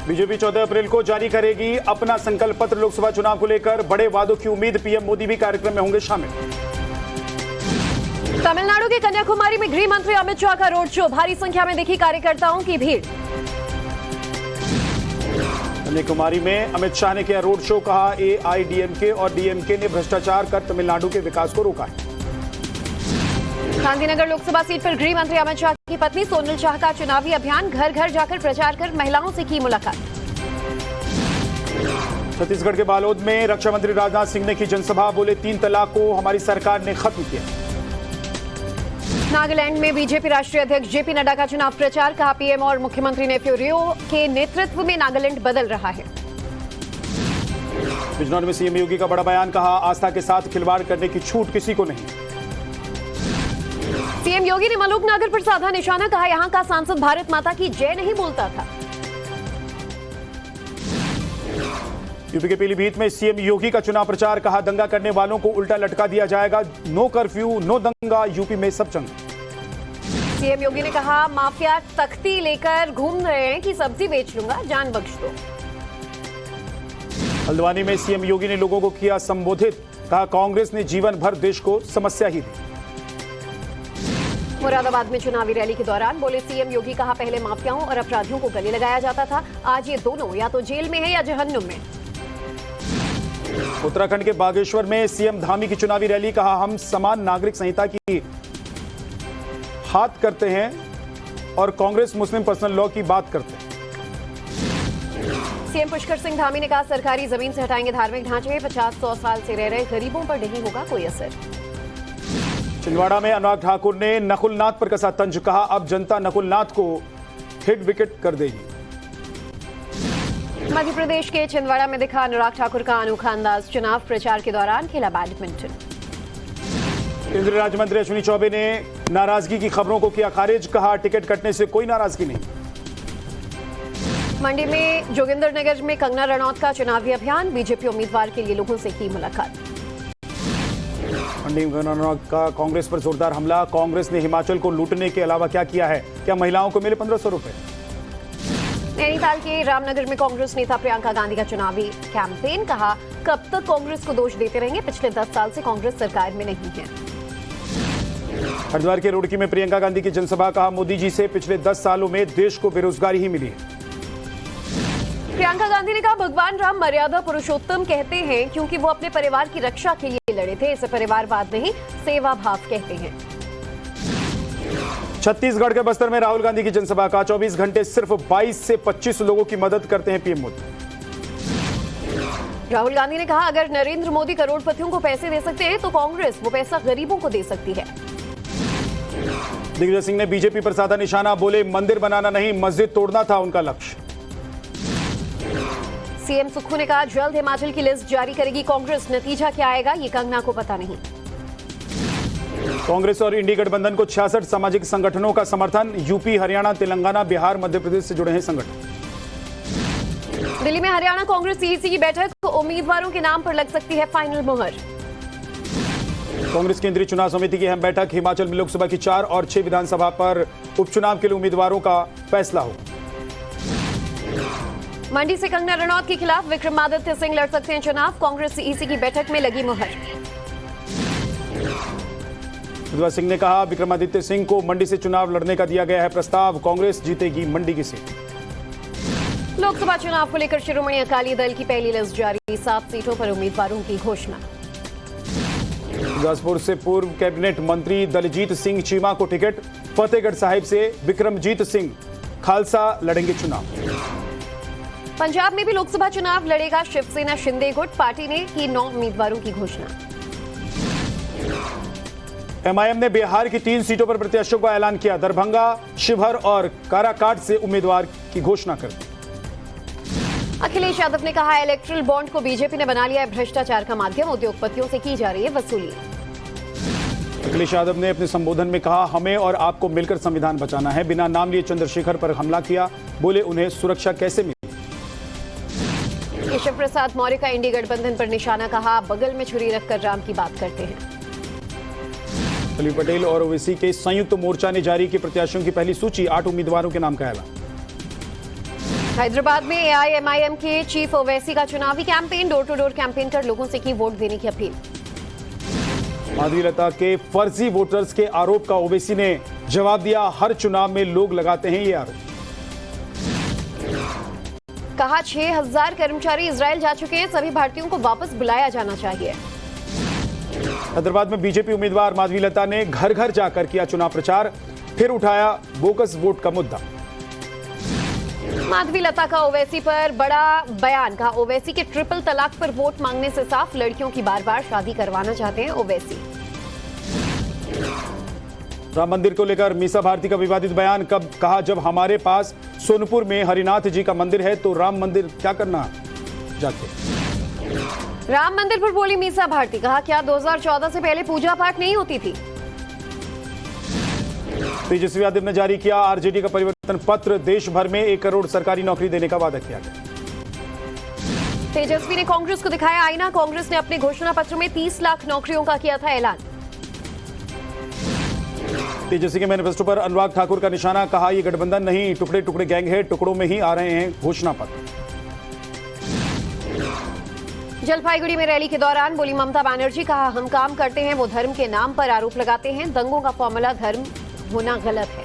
BJP 14 अप्रैल को जारी करेगी अपना संकल्प पत्र। लोकसभा चुनाव को लेकर बड़े वादों की उम्मीद। पीएम मोदी भी कार्यक्रम में होंगे शामिल। तमिलनाडु के कन्याकुमारी में गृह मंत्री अमित शाह का रोड शो। भारी संख्या में दिखी कार्यकर्ताओं की भीड़। कन्याकुमारी में अमित शाह ने किया रोड शो। कहा एआईडीएमके और डीएमके ने भ्रष्टाचार कर तमिलनाडु के विकास को रोका है। गांधीनगर लोकसभा सीट पर गृह मंत्री अमित शाह की पत्नी सोनल शाह का चुनावी अभियान। घर घर जाकर प्रचार कर महिलाओं से की मुलाकात। छत्तीसगढ़ के बालोद में रक्षा मंत्री राजनाथ सिंह ने की जनसभा। बोले 3 तलाक को हमारी सरकार ने खत्म किया। नागालैंड में बीजेपी राष्ट्रीय अध्यक्ष जेपी नड्डा का चुनाव प्रचार। कहा पीएम और मुख्यमंत्री नेफ्यू रियो के नेतृत्व में नागालैंड बदल रहा है। बिजनौर में सीएम योगी का बड़ा बयान। कहा आस्था के साथ खिलवाड़ करने की छूट किसी को नहीं। सीएम योगी ने मलूक नगर पर साधा निशाना। कहा यहां का सांसद भारत माता की जय नहीं बोलता था। यूपी के पीलीभीत में सीएम योगी का चुनाव प्रचार। कहा दंगा करने वालों को उल्टा लटका दिया जाएगा। नो कर्फ्यू नो दंगा, यूपी में सब चंगा। सीएम योगी ने कहा माफिया तख्ती लेकर घूम रहे हैं कि सब्जी बेच लूंगा, जान बख्श दो। हल्द्वानी में सीएम योगी ने लोगों को किया संबोधित। कहा कांग्रेस ने जीवन भर देश को समस्या ही दी। मुरादाबाद में चुनावी रैली के दौरान बोले सीएम योगी। कहा पहले माफियाओं और अपराधियों को गले लगाया जाता था, आज ये दोनों या तो जेल में है या जहन्नुम में। उत्तराखंड के बागेश्वर में सीएम धामी की चुनावी रैली। कहा हम समान नागरिक संहिता की हाथ करते हैं और कांग्रेस मुस्लिम पर्सनल लॉ की बात करते हैं। सीएम पुष्कर सिंह धामी ने कहा सरकारी जमीन से हटाएंगे धार्मिक ढांचे। 50-100 साल से रह रहे गरीबों पर नहीं होगा कोई असर। छिंदवाड़ा में अनुराग ठाकुर ने नकुलनाथ पर कसा तंज। कहा अब जनता नकुलनाथ को हिट विकेट कर देगी। मध्य प्रदेश के छिंदवाड़ा में दिखा अनुराग ठाकुर का अनोखा अंदाज। चुनाव प्रचार के दौरान खेला बैडमिंटन। केंद्रीय राज्य मंत्री अश्विनी चौबे ने नाराजगी की खबरों को किया खारिज। कहा टिकट कटने से कोई नाराजगी नहीं। मंडी में जोगिंदरनगर में कंगना रनौत का चुनावी अभियान। बीजेपी उम्मीदवार के लिए लोगों से की मुलाकात। मंडी में कंगना रनौत का कांग्रेस पर जोरदार हमला। कांग्रेस ने हिमाचल को लूटने के अलावा क्या किया है? क्या महिलाओं को मिले 1500 रुपए? नैनीताल के रामनगर में कांग्रेस नेता प्रियंका गांधी का चुनावी कैंपेन। कहा कब तक कांग्रेस को दोष देते रहेंगे, पिछले 10 साल से कांग्रेस सरकार में नहीं है। हरिद्वार के रुड़की में प्रियंका गांधी की जनसभा। कहा मोदी जी से पिछले 10 सालों में देश को बेरोजगारी ही मिली है। प्रियंका गांधी ने कहा भगवान राम मर्यादा पुरुषोत्तम कहते हैं क्योंकि वो अपने परिवार की रक्षा के लिए लड़े थे। इसे परिवारवाद नहीं सेवा भाव कहते हैं। छत्तीसगढ़ के बस्तर में राहुल गांधी की जनसभा। का 24 घंटे सिर्फ 22 से 25 लोगों की मदद करते हैं पीएम मोदी। राहुल गांधी ने कहा अगर नरेंद्र मोदी करोड़पतियों को पैसे दे सकते हैं तो कांग्रेस वो पैसा गरीबों को दे सकती है। दिग्विजय सिंह ने बीजेपी पर साधा निशाना। बोले मंदिर बनाना नहीं मस्जिद तोड़ना था उनका लक्ष्य। सीएम सुक्खू ने कहा जल्द हिमाचल की लिस्ट जारी करेगी कांग्रेस। नतीजा क्या आएगा ये कंगना को पता नहीं। कांग्रेस और इंडी गठबंधन को 66 सामाजिक संगठनों का समर्थन। यूपी हरियाणा तेलंगाना बिहार मध्य प्रदेश से जुड़े हैं संगठन। दिल्ली में हरियाणा कांग्रेस सीईसी की बैठक। उम्मीदवारों के नाम पर लग सकती है फाइनल मुहर। कांग्रेस केंद्रीय चुनाव समिति की अहम बैठक। हिमाचल में लोकसभा की 4 और 6 विधानसभा पर उपचुनाव के लिए उम्मीदवारों का फैसला हो। मंडी से कंगना रनौत के खिलाफ विक्रमादित्य सिंह लड़ सकते हैं चुनाव। कांग्रेस सीईसी की बैठक में लगी मुहर। दिग्विजय सिंह ने कहा विक्रमादित्य सिंह को मंडी से चुनाव लड़ने का दिया गया है प्रस्ताव। कांग्रेस जीतेगी मंडी की सीट। लोकसभा चुनाव को लेकर शिरोमणि अकाली दल की पहली लिस्ट जारी। 7 सीटों पर उम्मीदवारों की घोषणा। गुरदासपुर से पूर्व कैबिनेट मंत्री दलजीत सिंह चीमा को टिकट। फतेहगढ़ साहिब से विक्रमजीत सिंह खालसा लड़ेंगे चुनाव। पंजाब में भी लोकसभा चुनाव लड़ेगा शिवसेना शिंदे गुट। पार्टी ने की 9 उम्मीदवारों की घोषणा। एमआईएम ने बिहार की 3 सीटों पर प्रत्याशियों का ऐलान किया। दरभंगा शिवहर और काराकाट से उम्मीदवार की घोषणा कर दी। अखिलेश यादव ने कहा इलेक्ट्रल बॉन्ड को बीजेपी ने बना लिया है भ्रष्टाचार का माध्यम। उद्योगपतियों से की जा रही है वसूली। अखिलेश यादव ने अपने संबोधन में कहा हमें और आपको मिलकर संविधान बचाना है। बिना नाम लिए चंद्रशेखर पर हमला किया। बोले उन्हें सुरक्षा कैसे मिली। केशव प्रसाद मौर्य का इंडी गठबंधन पर निशाना। कहा बगल में छुरी रखकर राम की बात करते हैं। अली पटेल और ओवैसी के संयुक्त मोर्चा ने जारी की प्रत्याशियों की पहली सूची। 8 उम्मीदवारों के नाम का ऐलान। हैदराबाद में एआईएमआईएम के चीफ ओवैसी का चुनावी campaign, door to door campaign कर लोगों से की वोट देने की अपील। माधवीलता के फर्जी वोटर्स के आरोप का ओवैसी ने जवाब दिया, हर चुनाव में लोग लगाते हैं ये आरोप। कहा 6000 कर्मचारी इजराइल जा चुके हैं, सभी भारतीयों को वापस बुलाया जाना चाहिए। हैदराबाद में बीजेपी उम्मीदवार माधवीलता ने घर घर जाकर किया चुनाव प्रचार, फिर उठाया बोगस वोट का मुद्दा। माधवीलता का ओवैसी पर बड़ा बयान, कहा ओवैसी के ट्रिपल तलाक पर वोट मांगने से साफ, लड़कियों की बार बार शादी करवाना चाहते हैं ओवैसी। राम मंदिर को लेकर मीसा भारती का विवादित बयान, कब कहा जब हमारे पास सोनपुर में हरिनाथ जी का मंदिर है तो राम मंदिर क्या करना जाके। राम मंदिर पर बोली मीसा भारती, कहा क्या 2014 से पहले पूजा पाठ नहीं होती थी। तेजस्वी यादव ने जारी किया आरजेडी का परिवर्तन पत्र, देश भर में 1 करोड़ सरकारी नौकरी देने का वादा किया गया। तेजस्वी ने कांग्रेस को दिखाया आईना, कांग्रेस ने अपने घोषणा पत्र में 30 लाख नौकरियों का किया था ऐलान। तेजस्वी के मैनिफेस्टो पर अनुराग ठाकुर का निशाना, कहा यह गठबंधन नहीं टुकड़े टुकड़े गैंग है, टुकड़ों में ही आ रहे हैं घोषणा पत्र। जलपाईगुड़ी में रैली के दौरान बोली ममता बनर्जी, कहा हम काम करते हैं वो धर्म के नाम पर आरोप लगाते हैं, दंगों का फॉर्मूला धर्म होना गलत है।